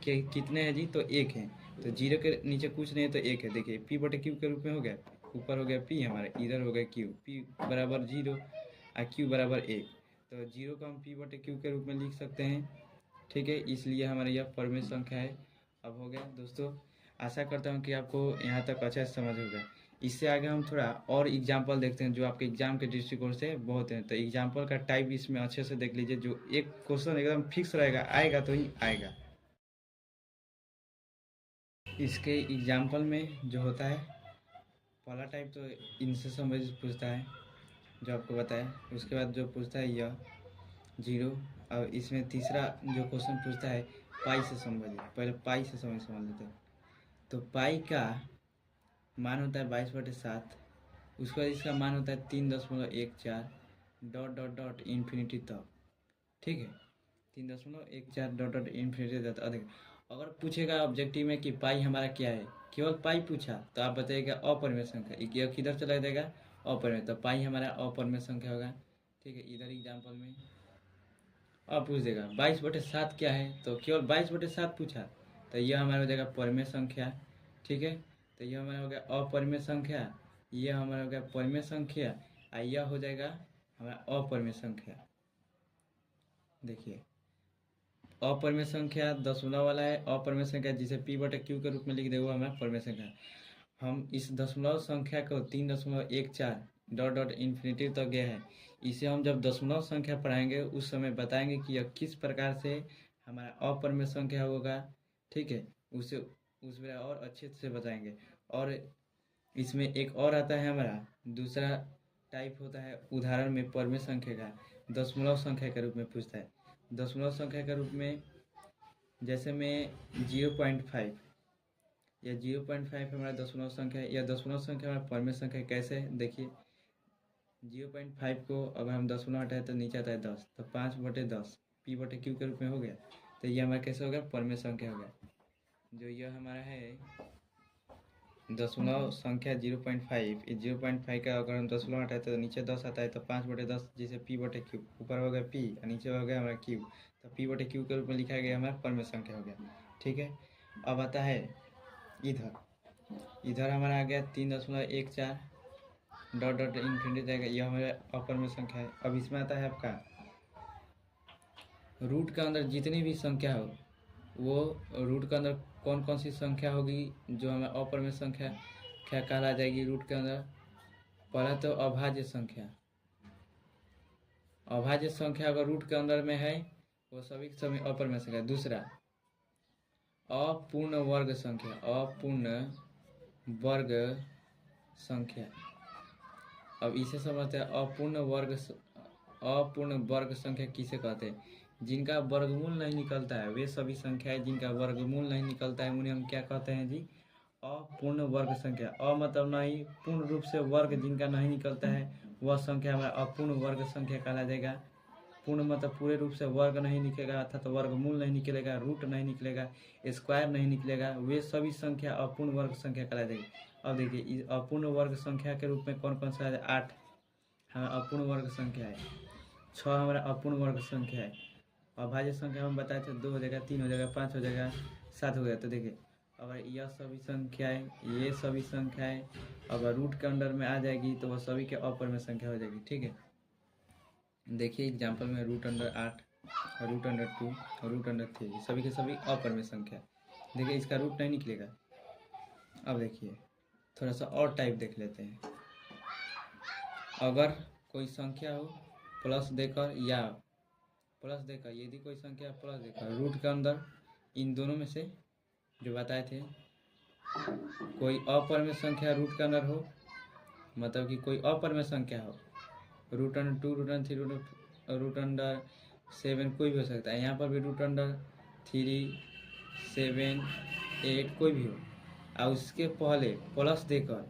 के कितने हैं जी, तो एक है, तो जीरो के नीचे कुछ नहीं है तो एक है। देखिए P/Q के रूप में हो गया, ऊपर हो गया P हमारा, इधर हो गया Q, P बराबर जीरो और Q बराबर एक, तो जीरो को हम P/Q के रूप में लिख सकते हैं, ठीक है, इसलिए हमारा यह परमेय संख्या है। अब हो गया दोस्तों, आशा करता हूँ कि आपको यहाँ तक अच्छा से समझ होगा। इससे आगे हम थोड़ा और एग्जाम्पल देखते हैं जो आपके एग्जाम के दृष्टिकोण से बहुत हैं। तो एग्जाम्पल का टाइप इसमें अच्छे से देख लीजिए, जो एक क्वेश्चन एकदम फिक्स रहेगा, आएगा तो ही आएगा। इसके एग्जाम्पल में जो होता है, पहला टाइप तो इनसे संबंधित पूछता है जो आपको बताया, उसके बाद जो पूछता है यह जीरो, और इसमें तीसरा जो क्वेश्चन पूछता है पाई से संबंधित, पहले पाई से समझ लेते हैं। तो पाई का मान होता है 22/7, उसके बाद इसका मान होता है 3.14 डॉट डॉट डॉट इन्फिनिटी तक, ठीक है, 3.14 डॉट डॉट इन्फिनिटी तक अधिक। अगर पूछेगा ऑब्जेक्टिव में कि पाई हमारा क्या है, केवल पाई पूछा तो आप बताइएगा अपरिमेय संख्या, यह किधर चला जाएगा, अपरिमेय, तो पाई हमारा अपरिमेय संख्या होगा, ठीक है। इधर एग्जाम्पल में अब पूछ देगा 22/7 क्या है, तो केवल 22/7 पूछा तो यह हमारा हो जाएगा परिमेय संख्या, ठीक है। तो यह हमारा हो गया अपरिमेय संख्या, यह हमारा हो गया परिमेय संख्या, और यह हो जाएगा हमारा अपरिमेय संख्या। देखिए अपरिमेय संख्या दशमलव वाला है, अपरिमेय संख्या जिसे P/Q के रूप में लिख दे वो हमारा परिमेय संख्या। हम इस दशमलव संख्या को 3.14 डॉट डॉट इन्फिनिटी तक गया है, इसे हम जब दशमलव संख्या पढ़ाएंगे उस समय बताएंगे कि यह किस प्रकार से हमारा अपरिमेय संख्या होगा, ठीक है, उसे उस में और अच्छे से बताएंगे। और इसमें एक और आता है हमारा दूसरा टाइप होता है उदाहरण में परिमेय संख्या का, दशमलव संख्या के रूप में पूछता है। दशमलव संख्या के रूप में जैसे में 0.5, यह 0.5 हमारा दशमलव संख्या है, यह दशमलव संख्या हमारा परमेय संख्या कैसे, देखिए 0.5 को अगर हम दशमलव हटाए तो नीचे आता है 10, तो 5/10 P/Q के रूप में हो गया, तो यह हमारा कैसे हो गया, परमेय संख्या हो गया। जो यह हमारा है दशमलव संख्या 0.5, इस 0.5 का अगर हम दशमलव हटाए तो नीचे 10 आता है, तो 5/10 जिसे P/Q, ऊपर हो गया P और नीचे हो गया हमारा Q, तो P/Q के रूप में लिखा गया हमारा परमेय संख्या हो गया, ठीक है। अब आता है इधर हमारा आ गया 3.14 डॉट डॉट इन्फिनिटी जाएगा, यह हमारा अपरिमेय संख्या है। अब इसमें आता है आपका रूट का अंदर जितनी भी संख्या हो, वो रूट के अंदर कौन कौन सी संख्या होगी जो हमें अपरिमेय संख्या क्या कहला जाएगी रूट के अंदर। पहला तो अभाज्य संख्या, अभाज्य संख्या अगर रूट के अंदर में है वो सभी सभी अपरिमेय संख्या। दूसरा अपूर्ण वर्ग संख्या, अपूर्ण वर्ग संख्या। अब इसे समझते हैं अपूर्ण वर्ग संख्या किसे कहते हैं, जिनका वर्गमूल नहीं निकलता है, वे सभी संख्याएं जिनका वर्गमूल नहीं निकलता है उन्हें हम क्या कहते हैं जी, अपूर्ण वर्ग संख्या। अ मतलब नहीं, पूर्ण रूप से वर्ग जिनका नहीं निकलता है वह संख्या हमारा अपूर्ण वर्ग संख्या कहला जाएगा। पूर्ण मतलब पूरे रूप से वर्ग नहीं निकलेगा, अर्थात वर्गमूल नहीं निकलेगा, रूट नहीं निकलेगा, स्क्वायर नहीं निकलेगा, वे सभी संख्या अपूर्ण वर्ग संख्या कहला जाएगी। अब देखिए अपूर्ण वर्ग संख्या के रूप में कौन कौन सा है, 8 हमारा अपूर्ण वर्ग संख्या है, 6 हमारा अपूर्ण वर्ग संख्या है। अभाज्य संख्या हम बताए थे 2 हो जाएगा, 3 हो जाएगा, 5 हो जाएगा, 7 हो गया। तो देखिए अगर यह सभी संख्याएं, ये सभी संख्याएं अगर रूट के अंडर में आ जाएगी तो वह सभी के अपरिमेय संख्या हो जाएगी, ठीक है। देखिए एग्जाम्पल में √8, √2 और √3 सभी के सभी अपरिमेय संख्या। देखिए इसका रूट नहीं निकलेगा। अब देखिए थोड़ा सा और टाइप देख लेते हैं। अगर कोई संख्या हो प्लस देकर या प्लस देकर, यदि कोई संख्या प्लस देकर रूट के अंदर इन दोनों में से जो बताए थे, कोई अपरिमेय संख्या रूट के अंदर हो, मतलब कि कोई अपरिमेय संख्या हो root under 2, root under 3, root under 7 कोई भी हो सकता है। यहाँ पर भी रूट अंडर 3, 7, 8 कोई भी हो, और उसके पहले प्लस देकर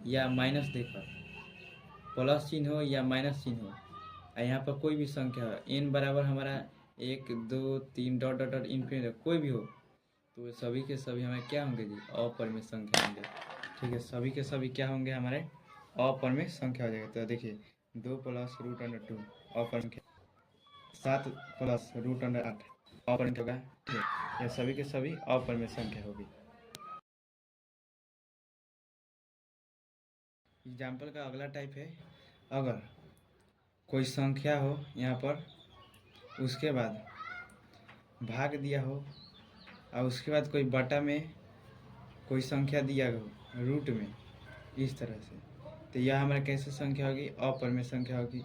या माइनस देकर, प्लस चिन्ह हो या माइनस चिन्ह हो, और यहाँ पर कोई भी संख्या हो, n बराबर हमारा 1, 2, 3 डॉट डॉट डॉट इन्फिनिटी कोई भी हो, तो वे सभी के सभी हमारे क्या होंगे जी, अपरिमेय संख्या होंगे। ठीक है, सभी के सभी क्या होंगे हमारे, अपरिमेय संख्या हो जाएगा। तो देखिए 2 प्लस रूट अंडर 2 अपरिमेय, 7 प्लस रूट अंडर 8 अपरिमेय होगा। ठीक है, यह सभी के सभी अपरिमेय संख्या होगी। एग्जाम्पल का अगला टाइप है, अगर कोई संख्या हो यहाँ पर, उसके बाद भाग दिया हो, और उसके बाद कोई बटा में कोई संख्या दिया हो रूट में, इस तरह से, तो यह हमारा कैसे संख्या होगी, अपरिमेय संख्या होगी।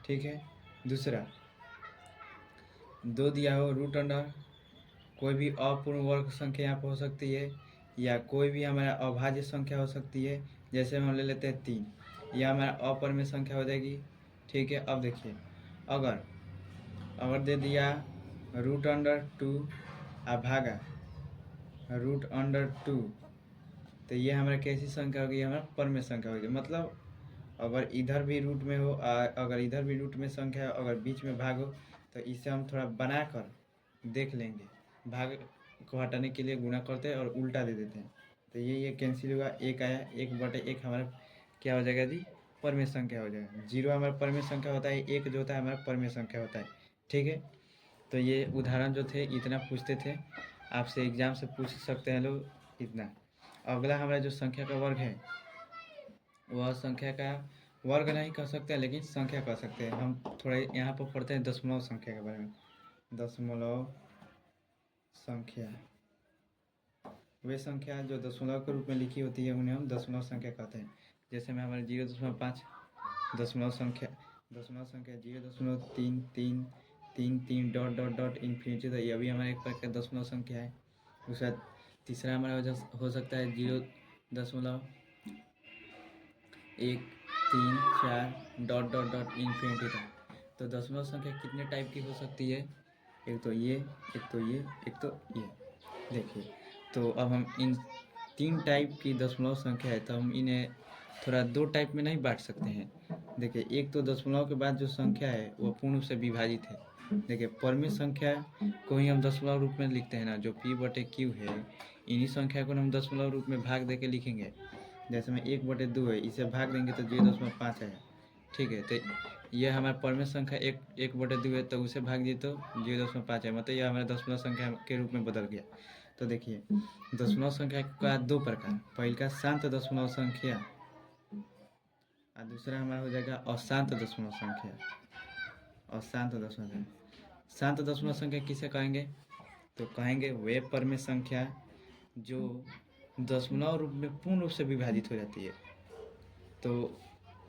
ठीक है, दूसरा 2 दिया हो रूट अंडर कोई भी अपूर्ण वर्ग संख्या यहाँ पर हो सकती है, या कोई भी हमारा अभाज्य संख्या हो सकती है, जैसे हम ले लेते हैं 3, यह हमारा अपरिमेय संख्या हो जाएगी। ठीक है, अब देखिए अगर दे दिया रूट अंडर 2 भागा रूट अंडर 2, तो ये हमारा कैसी संख्या होगी, हमारा परमेय संख्या होगी। मतलब अगर इधर भी रूट में हो, अगर इधर भी रूट में संख्या हो, अगर बीच में भाग हो, तो इसे हम थोड़ा बना कर देख लेंगे, भाग को हटाने के लिए गुणा करते हैं और उल्टा दे देते हैं, तो ये कैंसिल होगा, 1 आया, 1/1 हमारा क्या हो जाएगा जी, परमेय संख्या हो जाएगा। 0 हमारा परमेय संख्या होता है, 1 जो होता है हमारा परमेय संख्या होता है। ठीक है, तो ये उदाहरण जो थे इतना पूछते थे, आपसे एग्जाम से पूछ सकते हैं लोग इतना। अगला हमारा जो संख्या का वर्ग है, वह संख्या का वर्ग नहीं कह सकते हैं, लेकिन संख्या कह सकते हैं। हम थोड़ा यहाँ पर पढ़ते हैं दशमलव संख्या के बारे में। दशमलव संख्या, वे संख्या जो दशमलव के रूप में लिखी होती है उन्हें हम दशमलव संख्या कहते हैं। जैसे में हमारे 0.5 दशमलव संख्या 0.33333 डॉट डॉट डॉट इन्फिनिटी, तो ये भी हमारे एक प्रकार का दशमलव संख्या है। उसके बाद तीसरा हमारा हो सकता है 0.134 डॉट डॉट डॉट इन्फिनिटी तक। तो दशमलव संख्या कितने टाइप की हो सकती है, एक तो ये, एक तो ये, एक तो ये। देखिए, तो अब हम इन 3 टाइप की दशमलव संख्या है, तो हम इन्हें थोड़ा 2 टाइप में नहीं बांट सकते हैं। देखिए, एक तो दशमलव के बाद जो संख्या है वो पूर्ण रूप से विभाजित है। देखिए, परमेय संख्या को ही हम दशमलव रूप में लिखते हैं ना, जो P/Q है, इन्हीं संख्या को हम दशमलव रूप में भाग दे के लिखेंगे। जैसे में 1/2 है, इसे भाग देंगे तो 0.5 आएगा। ठीक है, तो ये हमारा परमेय संख्या 1/2 है, तो उसे भाग दिए तो 0.5 है, मतलब यह हमारा दशमलव संख्या के रूप में बदल गया। तो देखिए, दशमलव संख्या का 2 प्रकार, पहले का शांत दशमलव संख्या और दूसरा हमारा हो जाएगा अशांत दशमलव संख्या। अशांत दशमलव संख्या, शांत दशमलव संख्या किसे कहेंगे, तो कहेंगे वे परमेय संख्या जो दशमलव रूप में पूर्ण रूप से विभाजित हो जाती है। तो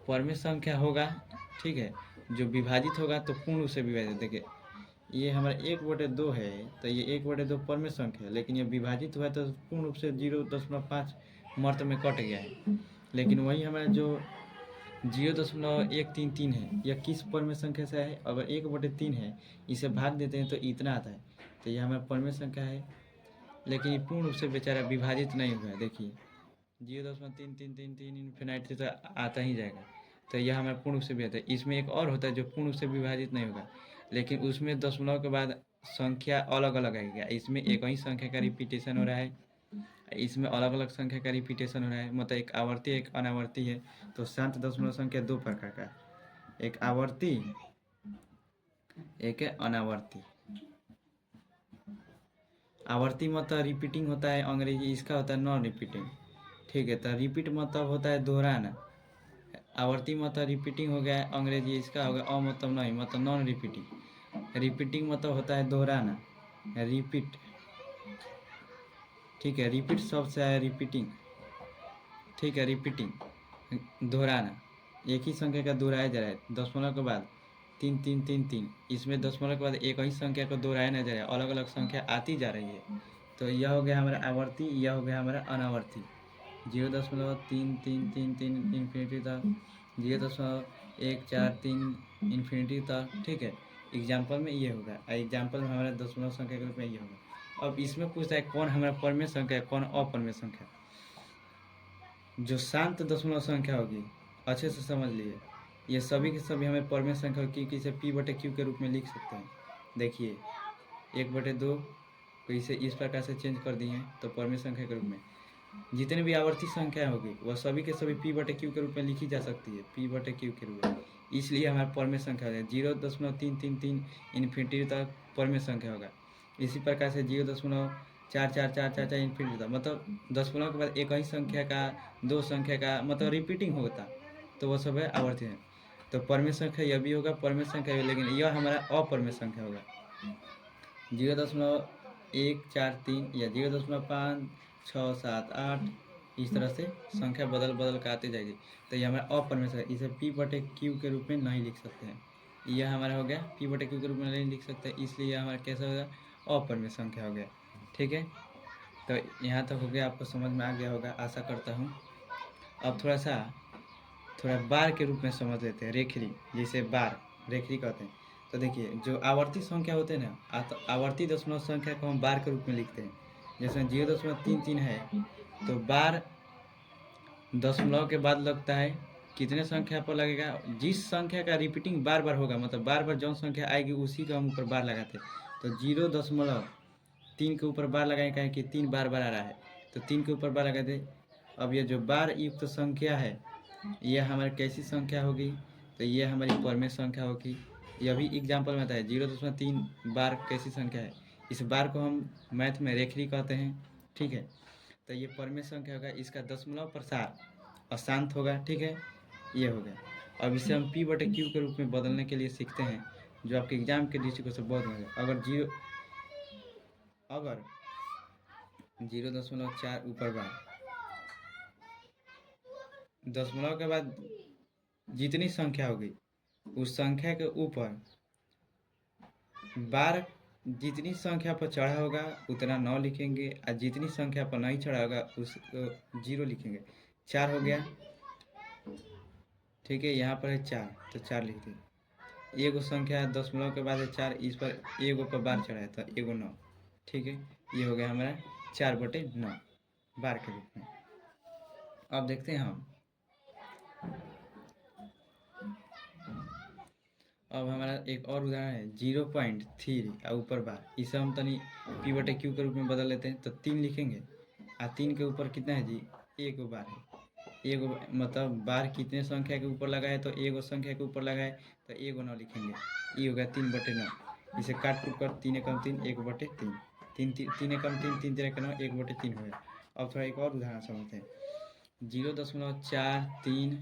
परमेय संख्या होगा, ठीक है, जो विभाजित होगा तो पूर्ण रूप से विभाजित। देखिए, ये हमारा 1/2 है, तो ये 1/2 परमेय संख्या है, लेकिन ये विभाजित हुआ तो पूर्ण रूप से 0.5 मर्त में कट गया है। लेकिन वही हमारा जो 0.133 है, यह किस परमेय संख्या से है, अगर 1/3 है, इसे भाग देते हैं तो इतना आता है, तो यह हमारा परमेय संख्या है, लेकिन ये पूर्ण रूप से बेचारा विभाजित नहीं हुआ है। देखिए 0.3333 इन्फिनिटी तो आता ही जाएगा, तो यह हमारा पूर्ण रूप से विभाजित है। इसमें एक और होता है जो पूर्ण रूप से विभाजित नहीं होगा, लेकिन उसमें दशमलव के बाद संख्या अलग अलग आएगा। इसमें एक ही संख्या का रिपीटेशन हो रहा है, इसमें अलग अलग संख्या का रिपीटेशन हो रहा है, मतलब एक आवर्ती एक अनावर्ती है। तो शांत दशमलव संख्या 2 प्रकार का, एक आवर्ती, एक है अनावर्ती। आवर्ती मतलब रिपीटिंग होता है अंग्रेजी, इसका होता है नॉन रिपीटिंग। ठीक है, तो रिपीट मतलब होता है दोहराना, आवर्ती मतलब रिपीटिंग हो गया अंग्रेजी, इसका हो गया अ मतलब नहीं, मतलब नॉन रिपीटिंग। रिपीटिंग मतलब होता है दोहराना, रिपीट। ठीक है, रिपीट शब्द से आया रिपीटिंग। ठीक है, रिपीटिंग दोहराना, एक ही संख्या का दोहराया जा रहा है दशमलव के बाद 3333, इसमें दशमलव के बाद एक ही संख्या को दोहराया नहीं जा रहा है, अलग अलग संख्या आती जा रही है। तो यह हो गया हमारा आवर्ती, यह हो गया हमारा अनावर्ती। 0.3333 इन्फिनिटी तक, 1 4 3 इन्फिनिटी तक, ठीक है। एग्जाम्पल में ये होगा, एग्जाम्पल में हमारा दशमलव संख्या के रूप में ये होगा। अब इसमें पूछता है कौन हमारा परमेय संख्या है, कौन अपरमेय संख्या। जो शांत दशमलव संख्या होगी, अच्छे से समझ लिए, ये सभी के सभी हमें परमेय संख्या की इसे पी बटे क्यू के रूप में लिख सकते हैं। देखिए 1/2 को इसे इस प्रकार से चेंज कर दिए हैं तो परमेय संख्या के रूप में जितने भी आवर्ती संख्या होगी वह सभी के सभी पी बटे क्यू के रूप में लिखी जा सकती है, पी बटे क्यू के रूप में। इसलिए हमारा परमेय संख्या हो जाएगा 0.333 इन्फिनिटी तक परमेय संख्या होगा। इसी प्रकार से 0.444444 इन्फिनिटी तक, मतलब दशमलव के बाद एक ही संख्या का, दो संख्या का मतलब रिपीटिंग होता, तो वह सब है आवर्ती है। तो परमेय संख्या यह भी होगा, परमेय संख्या भी, लेकिन यह हमारा अपरमेय संख्या होगा। 0.143 या 0.5 6 7 8 इस तरह से संख्या बदल बदल कर आते जाएगी। तो ये हमारा अपरमेय संख्या, इसे पी बटे क्यू के रूप में नहीं लिख सकते हैं। यह हमारा हो गया पी बटे क्यू के रूप में नहीं लिख सकते, इसलिए हमारा कैसा होगा, अपरमेय संख्या हो गया। ठीक है, तो यहाँ तक हो गया, आपको समझ में आ गया होगा आशा करता हूँ। अब थोड़ा बार के रूप में समझ लेते हैं, रेखरी, जैसे बार रेखरी कहते हैं। तो देखिए जो आवर्ती संख्या होते हैं ना, तो आवर्ती दशमलव संख्या को हम बार के रूप में लिखते हैं। जैसे 0.33 है तो बार दशमलव के बाद लगता है, कितने संख्या पर लगेगा, जिस संख्या का रिपीटिंग बार बार होगा, मतलब बार बार जो संख्या आएगी उसी का हम ऊपर बार लगाते हैं। तो 0.3 के ऊपर बार लगाएं, कहें कि 3 बार बार आ रहा है तो 3 के ऊपर बार लगा दे। अब ये जो बार युक्त संख्या है यह हमारी कैसी संख्या होगी, तो ये हमारी परमेय संख्या होगी। यह भी एग्जाम्पल में आता है 0.3 बार कैसी संख्या है, इस बार को हम मैथ में रेखरी कहते हैं। ठीक है, तो ये परमेय संख्या होगा, इसका दशमलव प्रसार अशांत होगा। ठीक है, ये हो गया। अब इसे हम पी बटे क्यू के रूप में बदलने के लिए सीखते हैं, जो आपके एग्जाम के दृष्टिकोण से बहुत महत्वपूर्ण है। अगर 0.4 ऊपर बार, दशमलव के बाद जितनी संख्या होगी उस संख्या के ऊपर बार जितनी संख्या पर चढ़ा होगा उतना 9 लिखेंगे, और जितनी संख्या पर नहीं चढ़ा होगा उसको 0 लिखेंगे। 4 हो गया। ठीक है, यहाँ पर है 4 तो 4 लिख दें। एगो संख्या दशमलव के बाद है 4, इस पर एगो पर बार चढ़ा है तो एगो 9। ठीक है, ये हो गया हमारा 4/9 बार के रूप में। अब देखते हैं हम, अब हमारा एक और उदाहरण है 0.3 और ऊपर बार, इसे हम तनी पी बटे क्यू के रूप में बदल लेते हैं। तो 3 लिखेंगे, और 3 के ऊपर कितना है जी, एगो बार है। एगो मतलब बार कितने संख्या के ऊपर लगा है, तो एगो संख्या के ऊपर लगा है तो एगो 9 लिखेंगे। ये हो गया 3/9। इसे काट कूट कर 3 एकम 3 1/3, 3 एकम 3 3 3 9 1/3 हो गया। अब थोड़ा एक और उदाहरण समझते हैं। 0.43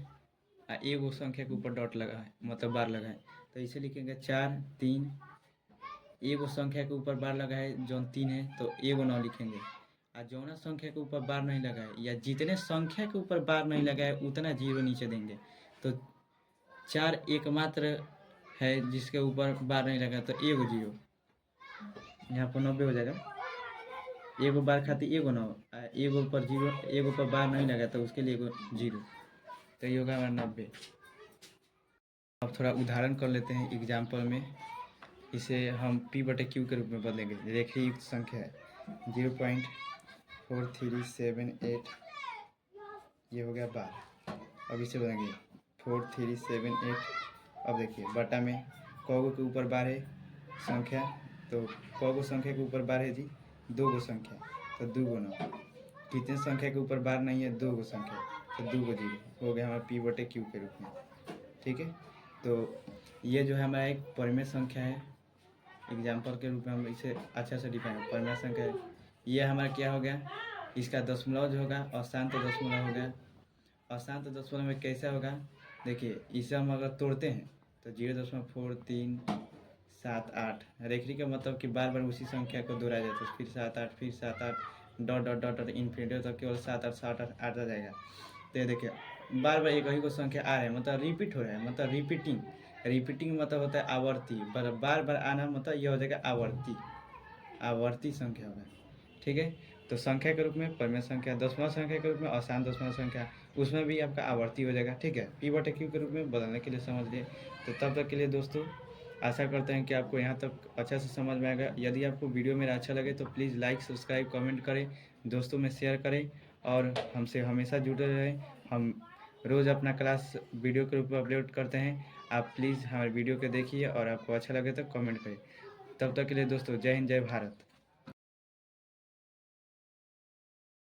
एगो संख्या के ऊपर डॉट लगा है, मतलब बार लगा है, तो इसे लिखेंगे 4 3। एगो संख्या के ऊपर बार लगा है जो 3 है तो एगो 9 लिखेंगे, और जौना संख्या के ऊपर बार नहीं लगा है या जितने संख्या के ऊपर बार नहीं लगा है उतना 0 नीचे देंगे। तो 4 एकमात्र है जिसके ऊपर बार नहीं लगा, तो एगो 0, यहाँ पर 90 हो जाएगा। एगो बार खातिर एगो 9, एगो पर 0, एगो पर बार नहीं लगा तो उसके लिए एगो 0, तो ये होगा हमारा 90। अब थोड़ा उदाहरण कर लेते हैं एग्जाम्पल में, इसे हम पी बटे क्यू के रूप में बदलेंगे। रेखीय युक्त संख्या है 0.4378, ये हो गया बार। अब इसे बदलेंगे 4378। अब देखिए बटा में कौगो के ऊपर बार है संख्या, तो कौगो संख्या के ऊपर बार है जी, 2 गो संख्या तो 2 गो 9। कितने संख्या के ऊपर बार नहीं है, 2 गो संख्या तो 2 गो 0 हो गया हमारा पी बटे क्यू के रूप में। ठीक है, तो ये जो है हमारा एक परमेय संख्या है, एग्जाम्पल के रूप में हम इसे अच्छा से डिफाइन, परमेय संख्या है। ये हमारा क्या हो गया, इसका दशमलव जो होगा अशांत दशमलव हो गया। अशांत दशमलव में कैसा होगा, देखिए इसे हम अगर तोड़ते हैं तो 0.4378 रेखरी का मतलब कि बार बार उसी संख्या को दोहराया जाता है, फिर 7 8 फिर 7 8 dot dot dot dot infinity तक केवल 7 8 7 8 आता जाएगा। तो देखिए बार बार एक ही को संख्या आ रहा है, मतलब रिपीट हो रहा है, मतलब रिपीटिंग मतलब होता है आवर्ती, बार बार आना मतलब यह हो जाएगा आवर्ती संख्या होगा। ठीक है, तो संख्या के रूप में परिमेय संख्या, दशमलव संख्या के रूप में अशांत दशमलव संख्या, उसमें भी आपका आवर्ती हो जाएगा। ठीक है, P/Q के रूप में बदलने के लिए समझ लिए। तो तब तक के लिए दोस्तों आशा करते हैं कि आपको यहाँ तक अच्छे से समझ में आएगा। यदि आपको वीडियो मेरा अच्छा लगे तो प्लीज़ लाइक, सब्सक्राइब, कमेंट करें, दोस्तों में शेयर करें और हमसे हमेशा जुड़े रहें। हम रोज़ अपना क्लास वीडियो के रूप में अपलोड करते हैं। आप प्लीज़ हमारे वीडियो को देखिए और आपको अच्छा लगे तो कमेंट करें। तब तक के लिए दोस्तों जय हिंद, जय भारत।